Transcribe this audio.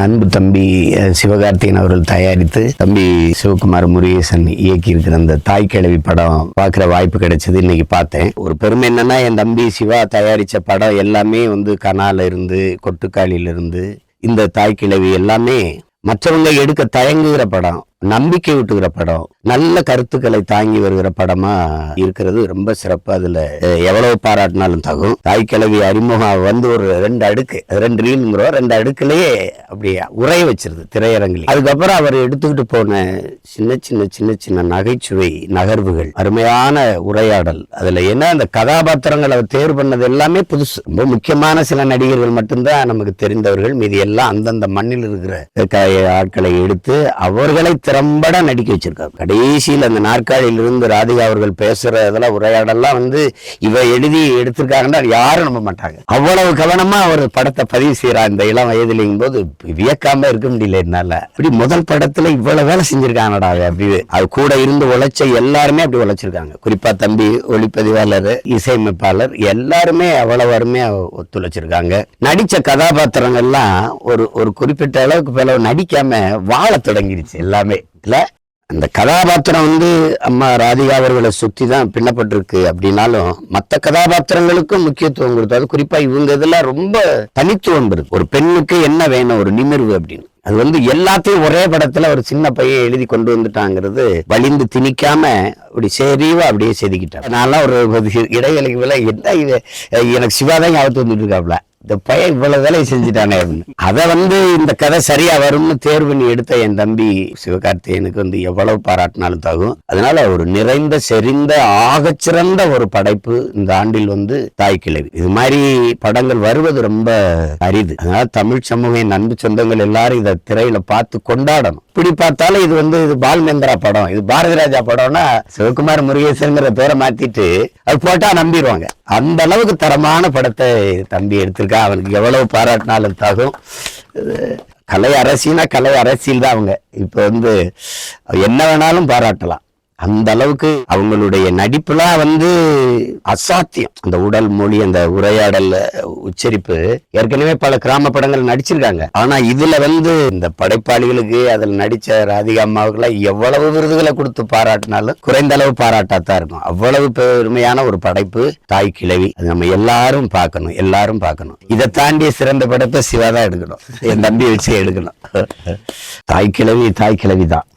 அன்பு தம்பி சிவகார்த்திகேயன் அவர்கள் தயாரித்து தம்பி சிவகுமார் முருகேசன் இயக்கி இருக்கிற அந்த தாய் கிழவி படம் பார்க்குற வாய்ப்பு கிடைச்சது. இன்னைக்கு பார்த்தேன். ஒரு பெருமை என்னன்னா, என் தம்பி சிவா தயாரிச்ச படம் எல்லாமே கனால இருந்து கொட்டுக்காளியில இருந்து இந்த தாய் கிழவி எல்லாமே மற்றவங்க எடுக்க தயங்குகிற படம், நம்பிக்கை விட்டுகிற படம், நல்ல கருத்துக்களை தாங்கி வருகிற படமா இருக்கிறது. ரொம்ப சிறப்பு. அதுல எவ்வளவு பாராட்டினாலும் தகும். தாய் கிழவி அறிமுகம் ஒரு 2 அடுக்கு, 2 ரீலுங்கிறோம், 2 அடுக்குலயே அப்படியே உரைய வச்சிருது திரையரங்கில். அதுக்கப்புறம் அவர் எடுத்துக்கிட்டு போன சின்ன சின்ன சின்ன சின்ன நகைச்சுவை நகர்வுகள், அருமையான உரையாடல். அதுல என்ன அந்த கதாபாத்திரங்களை அவர் தேர்வு பண்ணது எல்லாமே புதுசு. ரொம்ப முக்கியமான சில நடிகர்கள் மட்டும்தான் நமக்கு தெரிந்தவர்கள். மீதி எல்லாம் அந்தந்த மண்ணில் இருக்கிற ஆட்களை எடுத்து அவர்களை திறம்பட நடிக்க வச்சிருக்காங்க. கடைசியில் அந்த நாற்காலியில் இருந்து ராதிகா அவர்கள் பேசுற இதெல்லாம் உரையாடெல்லாம் இவ எழுதி எடுத்திருக்காங்கன்னா யாரும் நம்ப மாட்டாங்க. அவ்வளவு கவனமா அவர் படத்தை பதிவு செய்யறா இந்த இளம் வயதிலிங்கும் போது வியக்காம இருக்க முடியல என்னால. அப்படி முதல் படத்துல இவ்வளவு வேலை செஞ்சிருக்காங்கடா. அப்படி அது கூட இருந்து உழைச்ச எல்லாருமே அப்படி உழைச்சிருக்காங்க. குறிப்பா தம்பி ஒளிப்பதிவாளர், இசையமைப்பாளர் எல்லாருமே அவ்வளவு அருமையா ஒத்துழைச்சிருக்காங்க. நடிச்ச கதாபாத்திரங்கள்லாம் ஒரு குறிப்பிட்ட அளவுக்கு மேல நடிக்காம வாழ தொடங்கிருச்சு எல்லாமே. இல்ல அந்த கதாபாத்திரம் அம்மா ராதிகா அவர்களை சுத்தி தான் பின்னப்பட்டிருக்கு. அப்படின்னாலும் மற்ற கதாபாத்திரங்களுக்கும் முக்கியத்துவம் கொடுத்தாது. குறிப்பா இவங்க இதெல்லாம் ரொம்ப தனித்துவம் இருக்கு. ஒரு பெண்ணுக்கு என்ன வேணும், ஒரு நிமிர்வு அப்படின்னு. அது எல்லாத்தையும் ஒரே படத்துல ஒரு சின்ன பையன் எழுதி கொண்டு வந்துட்டாங்கிறது வலிந்து திணிக்காம அப்படி செறிவா அப்படியே செதுக்கிட்டான். நான்லாம் ஒரு இடைவெளிக்கு மேல என்ன இது, எனக்கு சிவாதான் ஞாபகத்து வந்துட்டு இருக்காப்ல, இந்த பையன் இவ்வளவு வேலையை செஞ்சுட்டானே அப்படின்னு. அதை இந்த கதை சரியா வரும்னு தேர்வு பண்ணி எடுத்த என் தம்பி சிவகார்த்திகேயனுக்கு எவ்வளவு பாராட்டினாலும் தகும். அதனால ஒரு நிறைந்த செறிந்த ஆகச்சிறந்த ஒரு படைப்பு இந்த ஆண்டில் தாய் கிழவி. இது மாதிரி படங்கள் வருவது ரொம்ப அரிது. அதனால தமிழ் சமூக அன்பு சொந்தங்கள் எல்லாரும் இதை திரையில பார்த்து கொண்டாடணும். இப்படி பார்த்தாலும் இது பால்மேந்திரா படம், இது பாரதி ராஜா படம்னா சிவகுமார் முருகேசன்ங்கிற பேரை மாத்திட்டு அது போட்டா நம்பிடுவாங்க. அந்த அளவுக்கு தரமான படத்தை தம்பி எடுத்திருக்க. அவனுக்கு எவ்வளவு பாராட்டினாலும் தகும். கலை அரசியல்னா கலை அரசியல் தான். அவங்க இப்ப என்ன வேணாலும் பாராட்டலாம். அந்த அளவுக்கு அவங்களுடைய நடிப்புலாம் அசாத்தியம். அந்த உடல் மொழி, அந்த உரையாடல், உச்சரிப்பு. ஏற்கனவே பல கிராம படங்கள் நடிச்சிருக்காங்க. ஆனா இதுல இந்த படைப்பாளிகளுக்கு அதில் நடிச்ச ராதிகா அம்மாவுக்குலாம் எவ்வளவு விருதுகளை கொடுத்து பாராட்டினாலும் குறைந்த அளவு பாராட்டாத்தான் இருக்கும். அவ்வளவு பெருமையான ஒரு படைப்பு தாய் கிழவி. அது நம்ம எல்லாரும் பார்க்கணும். இதை தாண்டிய சிறந்த படைப்பை சிவாதான் எடுக்கணும். என் தம்பி வச்சு எடுக்கணும். தாய் கிழவி தான்.